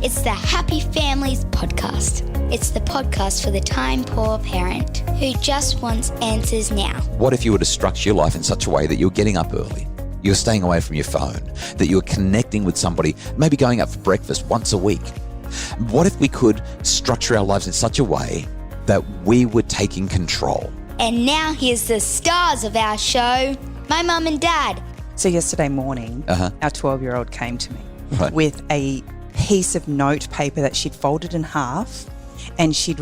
It's the Happy Families podcast. It's the podcast for the time-poor parent who just wants answers now. What if you were to structure your life in such a way that you're getting up early, you're staying away from your phone, that you're connecting with somebody, maybe going out for breakfast once a week? What if we could structure our lives in such a way that we were taking control? And now here's the stars of our show, my mum and dad. So yesterday morning, our 12-year-old came to me with a piece of note paper that she'd folded in half, and she'd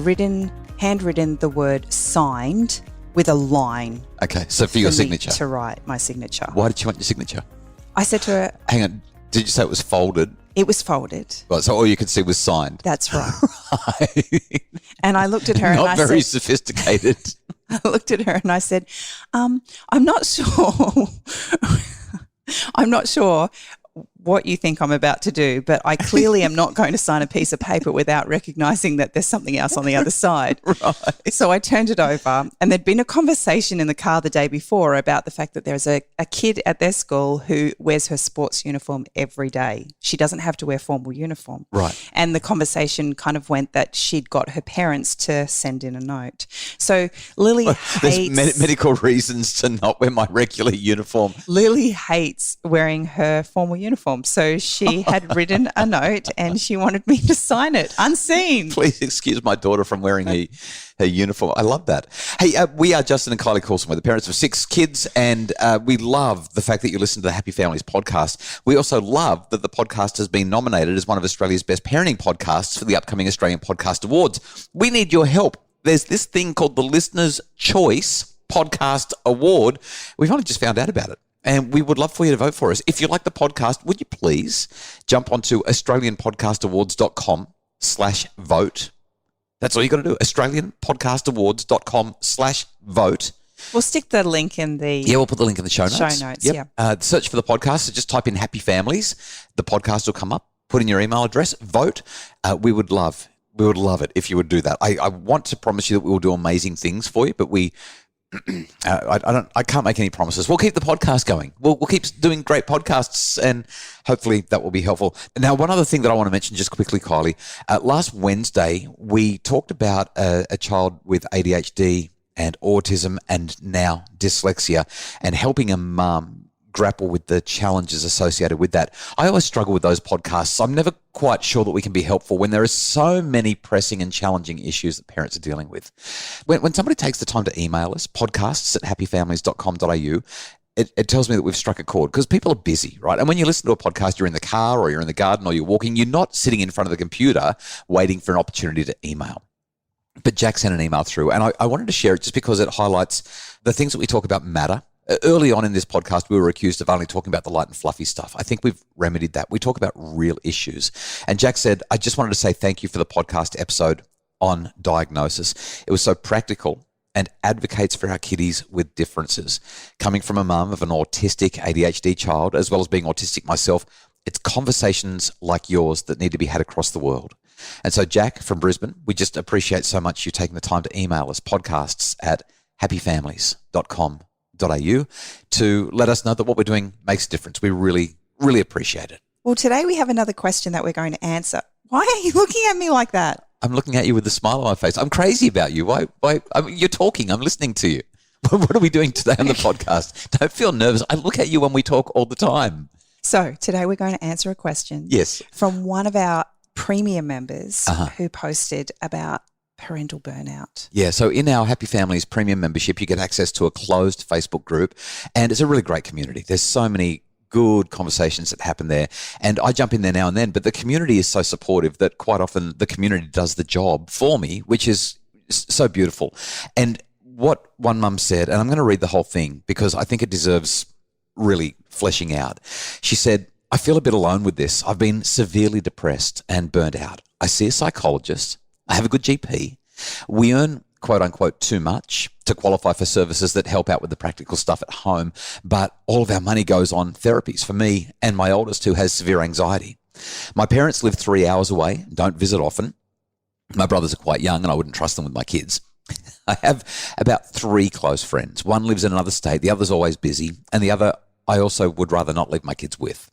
handwritten the word signed with a line. Okay, so for your signature. To write my signature. Why did you want your signature? I said to her... Hang on, did you say it was folded? It was folded. Right, so all you could see was signed. That's right. And I looked at her and I said... Not very sophisticated. I looked at her and I said, I'm not sure. I'm not sure what you think I'm about to do, but I clearly am not going to sign a piece of paper without recognising that there's something else on the other side. Right. So I turned it over, and there'd been a conversation in the car the day before about the fact that there's a kid at their school who wears her sports uniform every day. She doesn't have to wear formal uniform. Right. And the conversation kind of went that she'd got her parents to send in a note. So Lily hates... There's medical reasons to not wear my regular uniform. Lily hates wearing her formal uniform. So she had written a note and she wanted me to sign it unseen. Please excuse my daughter from wearing her uniform. I love that. Hey, we are Justin and Kylie Coulson. We're the parents of 6 kids, and we love the fact that you listen to the Happy Families podcast. We also love that the podcast has been nominated as one of Australia's best parenting podcasts for the upcoming Australian Podcast Awards. We need your help. There's this thing called the Listener's Choice Podcast Award. We've only just found out about it, and we would love for you to vote for us. If you like the podcast, would you please jump onto AustralianPodcastAwards.com/vote. That's all you got to do. AustralianPodcastAwards.com/vote. We'll stick the link in the... Yeah, we'll put the link in the show notes. Show notes, yeah. Search for the podcast. So just type in Happy Families. The podcast will come up. Put in your email address. Vote. We would love it if you would do that. I want to promise you that we will do amazing things for you, but I can't make any promises. We'll keep the podcast going. We'll keep doing great podcasts, and hopefully that will be helpful. Now, one other thing that I want to mention just quickly, Kylie. Last Wednesday, we talked about a child with ADHD and autism and now dyslexia, and helping a mum grapple with the challenges associated with that. I always struggle with those podcasts. I'm never quite sure that we can be helpful when there are so many pressing and challenging issues that parents are dealing with. When somebody takes the time to email us, podcasts@happyfamilies.com.au, it tells me that we've struck a chord, because people are busy, right? And when you listen to a podcast, you're in the car or you're in the garden or you're walking, you're not sitting in front of the computer waiting for an opportunity to email. But Jack sent an email through, and I wanted to share it just because it highlights the things that we talk about matter. Early on in this podcast, we were accused of only talking about the light and fluffy stuff. I think we've remedied that. We talk about real issues. And Jack said, I just wanted to say thank you for the podcast episode on diagnosis. It was so practical and advocates for our kiddies with differences. Coming from a mum of an autistic ADHD child, as well as being autistic myself, it's conversations like yours that need to be had across the world. And so, Jack from Brisbane, we just appreciate so much you taking the time to email us, podcasts@happyfamilies.com.au, to let us know that what we're doing makes a difference. We really, really appreciate it. Well, today we have another question that we're going to answer. Why are you looking at me like that? I'm looking at you with a smile on my face. I'm crazy about you. Why? You're talking. I'm listening to you. What are we doing today on the podcast? Don't feel nervous. I look at you when we talk all the time. So today we're going to answer a question from one of our premium members who posted about parental burnout. Yeah, so in our Happy Families premium membership, you get access to a closed Facebook group, and it's a really great community. There's so many good conversations that happen there, and I jump in there now and then, but the community is so supportive that quite often the community does the job for me, which is so beautiful. And what one mum said, and I'm going to read the whole thing because I think it deserves really fleshing out. She said, I feel a bit alone with this. I've been severely depressed and burnt out. I see a psychologist. I have a good GP. We earn, quote unquote, too much to qualify for services that help out with the practical stuff at home, but all of our money goes on therapies for me and my oldest, who has severe anxiety. My parents live 3 hours away, don't visit often. My brothers are quite young and I wouldn't trust them with my kids. I have about 3 close friends. One lives in another state, the other's always busy, and the other I also would rather not leave my kids with.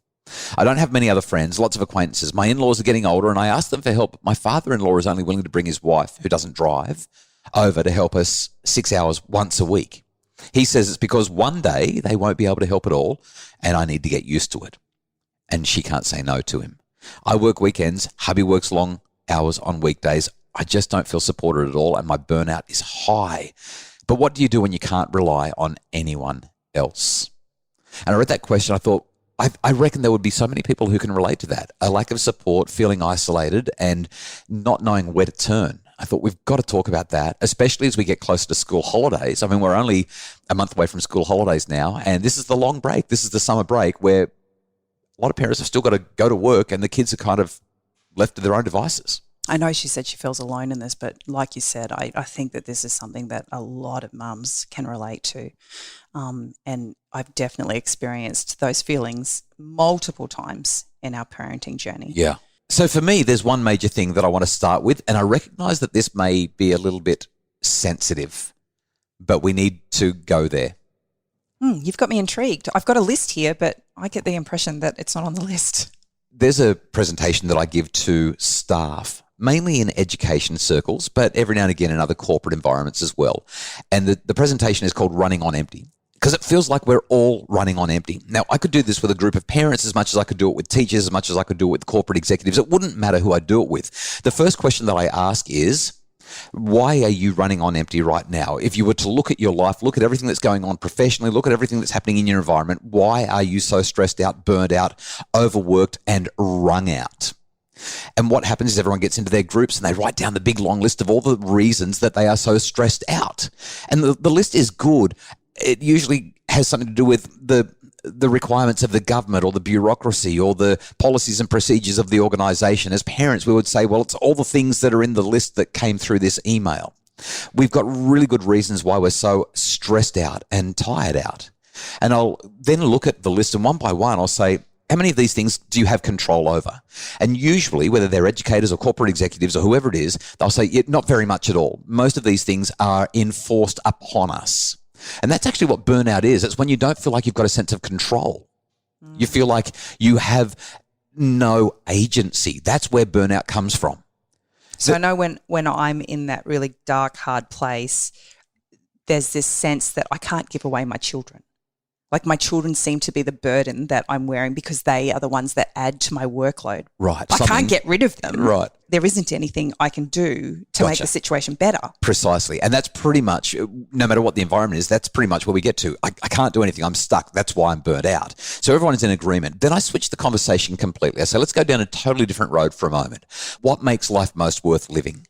I don't have many other friends, lots of acquaintances. My in-laws are getting older and I ask them for help. My father-in-law is only willing to bring his wife, who doesn't drive, over to help us 6 hours once a week. He says it's because one day they won't be able to help at all and I need to get used to it. And she can't say no to him. I work weekends. Hubby works long hours on weekdays. I just don't feel supported at all and my burnout is high. But what do you do when you can't rely on anyone else? And I read that question. I thought, I reckon there would be so many people who can relate to that. A lack of support, feeling isolated and not knowing where to turn. I thought we've got to talk about that, especially as we get closer to school holidays. I mean, we're only a month away from school holidays now, and this is the long break. This is the summer break where a lot of parents have still got to go to work and the kids are kind of left to their own devices. I know she said she feels alone in this, but like you said, I think that this is something that a lot of mums can relate to. And I've definitely experienced those feelings multiple times in our parenting journey. Yeah. So for me, there's one major thing that I want to start with, and I recognize that this may be a little bit sensitive, but we need to go there. You've got me intrigued. I've got a list here, but I get the impression that it's not on the list. There's a presentation that I give to staff, mainly in education circles, but every now and again in other corporate environments as well. And the presentation is called Running on Empty, because it feels like we're all running on empty. Now, I could do this with a group of parents as much as I could do it with teachers, as much as I could do it with corporate executives. It wouldn't matter who I do it with. The first question that I ask is, why are you running on empty right now? If you were to look at your life, look at everything that's going on professionally, look at everything that's happening in your environment, why are you so stressed out, burned out, overworked, and wrung out? And what happens is everyone gets into their groups and they write down the big long list of all the reasons that they are so stressed out. And the list is good. It usually has something to do with the requirements of the government or the bureaucracy or the policies and procedures of the organisation. As parents, we would say, well, it's all the things that are in the list that came through this email. We've got really good reasons why we're so stressed out and tired out. And I'll then look at the list and one by one, I'll say, how many of these things do you have control over? And usually, whether they're educators or corporate executives or whoever it is, they'll say, yeah, not very much at all. Most of these things are enforced upon us. And that's actually what burnout is. It's when you don't feel like you've got a sense of control. You feel like you have no agency. That's where burnout comes from. So I know when I'm in that really dark, hard place, there's this sense that I can't give away my children. Like my children seem to be the burden that I'm wearing because they are the ones that add to my workload. Right. I can't get rid of them. Right. There isn't anything I can do to make the situation better. Precisely. And that's pretty much, no matter what the environment is, that's pretty much where we get to. I can't do anything. I'm stuck. That's why I'm burnt out. So everyone's in agreement. Then I switch the conversation completely. I say, let's go down a totally different road for a moment. What makes life most worth living?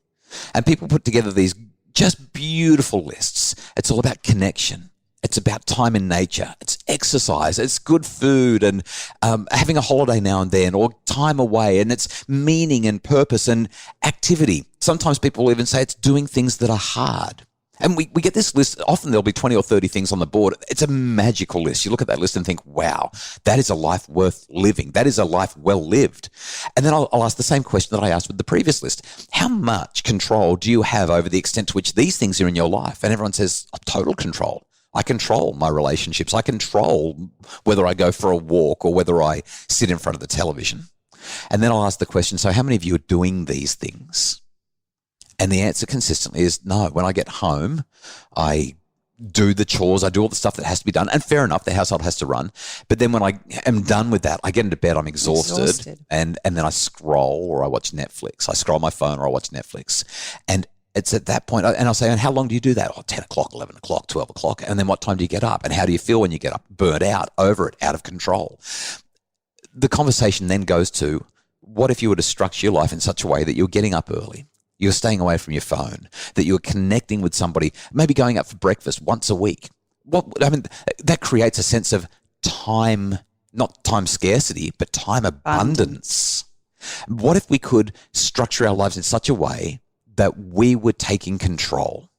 And people put together these just beautiful lists. It's all about connection. It's about time in nature. It's exercise. It's good food and having a holiday now and then or time away. And it's meaning and purpose and activity. Sometimes people will even say it's doing things that are hard. And we get this list. Often there'll be 20 or 30 things on the board. It's a magical list. You look at that list and think, wow, that is a life worth living. That is a life well lived. And then I'll ask the same question that I asked with the previous list. How much control do you have over the extent to which these things are in your life? And everyone says, total control. I control my relationships. I control whether I go for a walk or whether I sit in front of the television. And then I'll ask the question, so how many of you are doing these things? And the answer consistently is no. When I get home, I do the chores. I do all the stuff that has to be done. And fair enough, the household has to run. But then when I am done with that, I get into bed, I'm exhausted. And then I scroll or I watch Netflix. I scroll my phone or I watch Netflix. And it's at that point, and I'll say, and how long do you do that? Oh, 10 o'clock, 11 o'clock, 12 o'clock. And then what time do you get up? And how do you feel when you get up? Burnt out, over it, out of control. The conversation then goes to, what if you were to structure your life in such a way that you're getting up early, you're staying away from your phone, that you're connecting with somebody, maybe going out for breakfast once a week? That creates a sense of time, not time scarcity, but time abundance. What if we could structure our lives in such a way that we were taking control?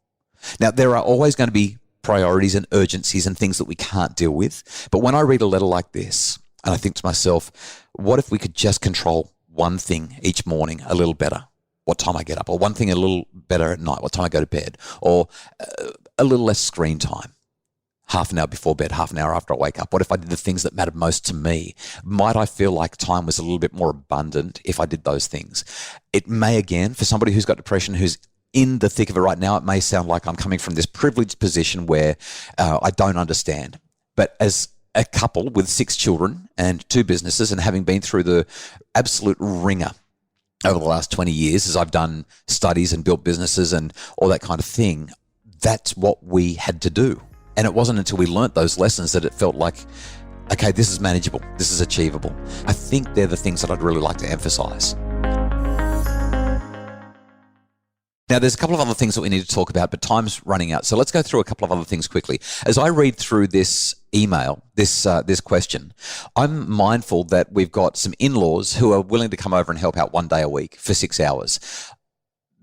Now, there are always going to be priorities and urgencies and things that we can't deal with. But when I read a letter like this, and I think to myself, what if we could just control one thing each morning a little better? What time I get up, or one thing a little better at night, what time I go to bed, or a little less screen time. half an hour before bed, half an hour after I wake up? What if I did the things that mattered most to me? Might I feel like time was a little bit more abundant if I did those things? It may, again, for somebody who's got depression, who's in the thick of it right now, it may sound like I'm coming from this privileged position where I don't understand. But as a couple with 6 children and 2 businesses, and having been through the absolute ringer over the last 20 years as I've done studies and built businesses and all that kind of thing, that's what we had to do. And it wasn't until we learnt those lessons that it felt like, okay, this is manageable, this is achievable. I think they're the things that I'd really like to emphasize. Now, there's a couple of other things that we need to talk about, but time's running out. So let's go through a couple of other things quickly. As I read through this email, this question, I'm mindful that we've got some in-laws who are willing to come over and help out one day a week for 6 hours.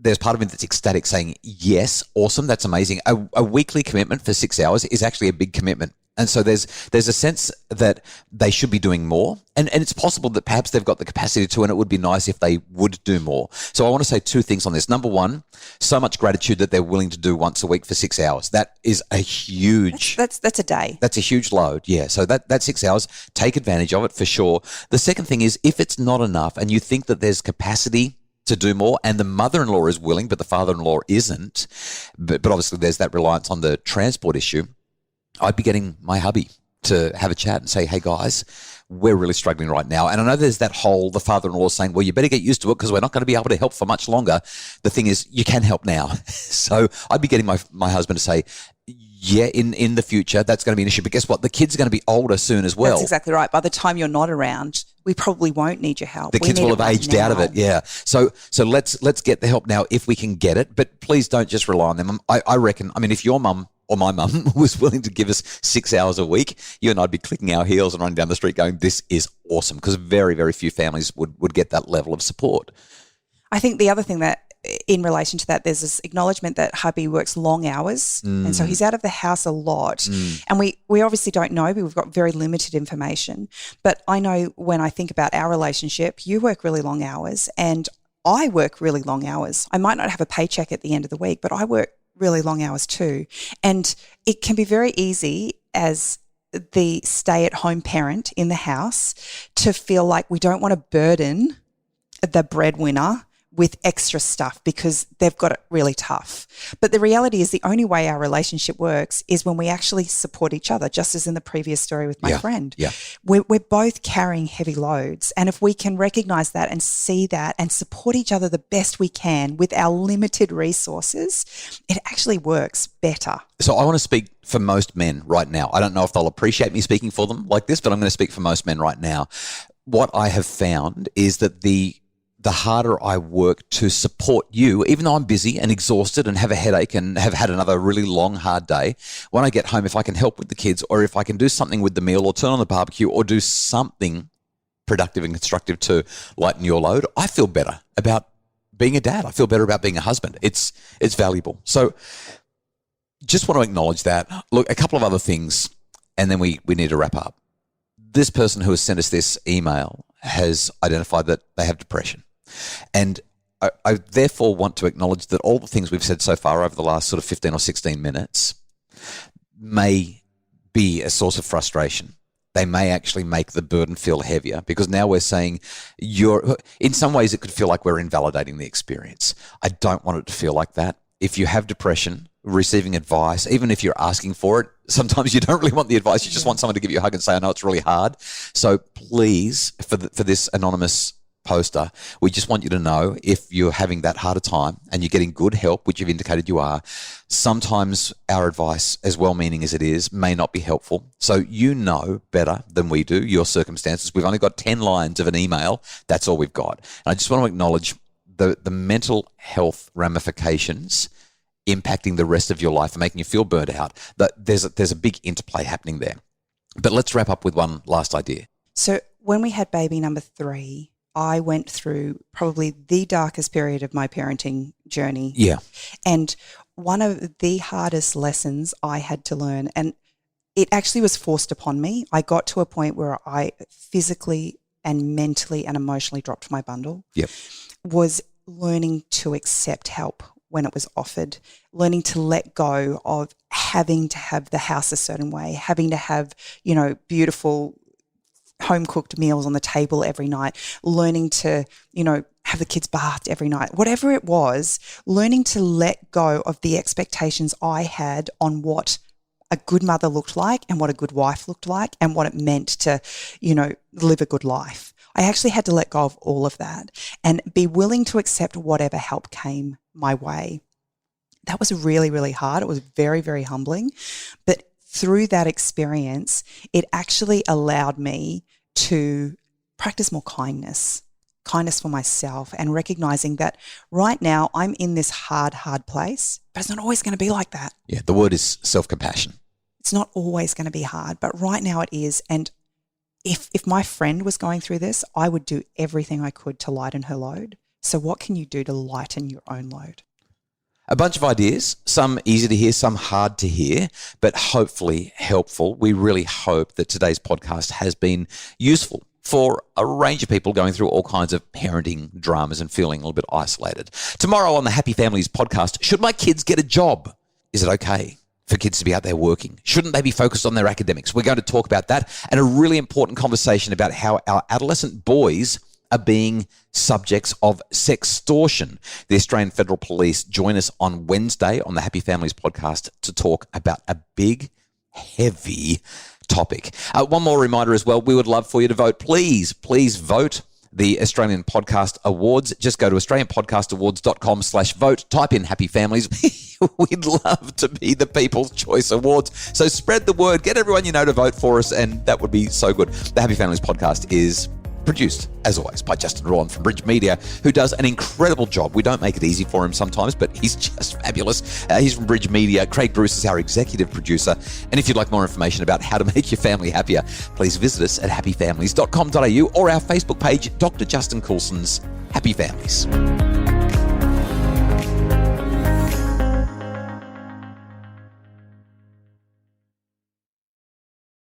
There's part of me that's ecstatic saying, yes, awesome, that's amazing. A weekly commitment for 6 hours is actually a big commitment. And so there's a sense that they should be doing more. And it's possible that perhaps they've got the capacity to, and it would be nice if they would do more. So I want to say 2 things on this. Number one, so much gratitude that they're willing to do once a week for 6 hours. That is a huge... That's a day. That's a huge load, yeah. So that 6 hours, take advantage of it for sure. The second thing is, if it's not enough and you think that there's capacity to do more, and the mother-in-law is willing, but the father-in-law isn't, but obviously there's that reliance on the transport issue, I'd be getting my hubby to have a chat and say, hey guys, we're really struggling right now. And I know there's that whole, the father-in-law saying, well, you better get used to it because we're not going to be able to help for much longer. The thing is, you can help now. So I'd be getting my husband to say, yeah, in the future, that's going to be an issue. But guess what? The kids are going to be older soon as well. That's exactly right. By the time you're not around, we probably won't need your help. The kids will have aged out of it, yeah. So let's get the help now if we can get it. But please don't just rely on them. I reckon, I mean, if your mum or my mum was willing to give us 6 hours a week, you and I'd be clicking our heels and running down the street going, this is awesome, because very, very few families would get that level of support. I think the other thing that, in relation to that, there's this acknowledgement that hubby works long hours, and so he's out of the house a lot. And we obviously don't know, but we've got very limited information. But I know when I think about our relationship, you work really long hours and I work really long hours. I might not have a paycheck at the end of the week, but I work really long hours too. And it can be very easy as the stay-at-home parent in the house to feel like we don't want to burden the breadwinner with extra stuff because they've got it really tough. But the reality is the only way our relationship works is when we actually support each other, just as in the previous story with my friend. Yeah. We're both carrying heavy loads. And if we can recognize that and see that and support each other the best we can with our limited resources, it actually works better. So I want to speak for most men right now. I don't know if they'll appreciate me speaking for them like this, but I'm going to speak for most men right now. What I have found is that the harder I work to support you, even though I'm busy and exhausted and have a headache and have had another really long, hard day, when I get home, if I can help with the kids or if I can do something with the meal or turn on the barbecue or do something productive and constructive to lighten your load, I feel better about being a dad. I feel better about being a husband. It's valuable. So just want to acknowledge that. Look, a couple of other things, and then we need to wrap up. This person who has sent us this email has identified that they have depression. And I therefore want to acknowledge that all the things we've said so far over the last sort of 15 or 16 minutes may be a source of frustration. They may actually make the burden feel heavier because now we're saying in some ways it could feel like we're invalidating the experience. I don't want it to feel like that. If you have depression, receiving advice, even if you're asking for it, sometimes you don't really want the advice. You just want someone to give you a hug and say, I know it's really hard. So please, for this anonymous poster, we just want you to know if you're having that harder time and you're getting good help, which you've indicated you are, sometimes our advice, as well-meaning as it is, may not be helpful. So you know better than we do your circumstances. We've only got 10 lines of an email. That's all we've got. And I just want to acknowledge the mental health ramifications impacting the rest of your life and making you feel burnt out. That there's a big interplay happening there. But let's wrap up with one last idea. So when we had baby number 3, I went through probably the darkest period of my parenting journey. Yeah. And one of the hardest lessons I had to learn, and it actually was forced upon me. I got to a point where I physically and mentally and emotionally dropped my bundle. Yep. Was learning to accept help when it was offered, learning to let go of having to have the house a certain way, having to have, beautiful home-cooked meals on the table every night, learning to, have the kids bathed every night, whatever it was, learning to let go of the expectations I had on what a good mother looked like and what a good wife looked like and what it meant to, live a good life. I actually had to let go of all of that and be willing to accept whatever help came my way. That was really, really hard. It was very, very humbling. But through that experience, it actually allowed me to practice more kindness for myself, and recognizing that right now I'm in this hard place, but it's not always going to be like that. Yeah, the word is self-compassion. It's not always going to be hard, but right now it is. And if my friend was going through this, I would do everything I could to lighten her load. So what can you do to lighten your own load? A bunch of ideas, some easy to hear, some hard to hear, but hopefully helpful. We really hope that today's podcast has been useful for a range of people going through all kinds of parenting dramas and feeling a little bit isolated. Tomorrow on the Happy Families podcast, should my kids get a job? Is it okay for kids to be out there working? Shouldn't they be focused on their academics? We're going to talk about that, and a really important conversation about how our adolescent boys are being subjects of sextortion. The Australian Federal Police join us on Wednesday on the Happy Families podcast to talk about a big, heavy topic. One more reminder as well, we would love for you to vote. Please vote the Australian Podcast Awards. Just go to australianpodcastawards.com/vote, type in Happy Families. We'd love to be the People's Choice Awards. So spread the word, get everyone you know to vote for us, and that would be so good. The Happy Families podcast is produced, as always, by Justin Rawn from Bridge Media, who does an incredible job. We don't make it easy for him sometimes, but he's just fabulous. He's from Bridge Media. Craig Bruce is our executive producer. And if you'd like more information about how to make your family happier, please visit us at happyfamilies.com.au or our Facebook page, Dr. Justin Coulson's Happy Families.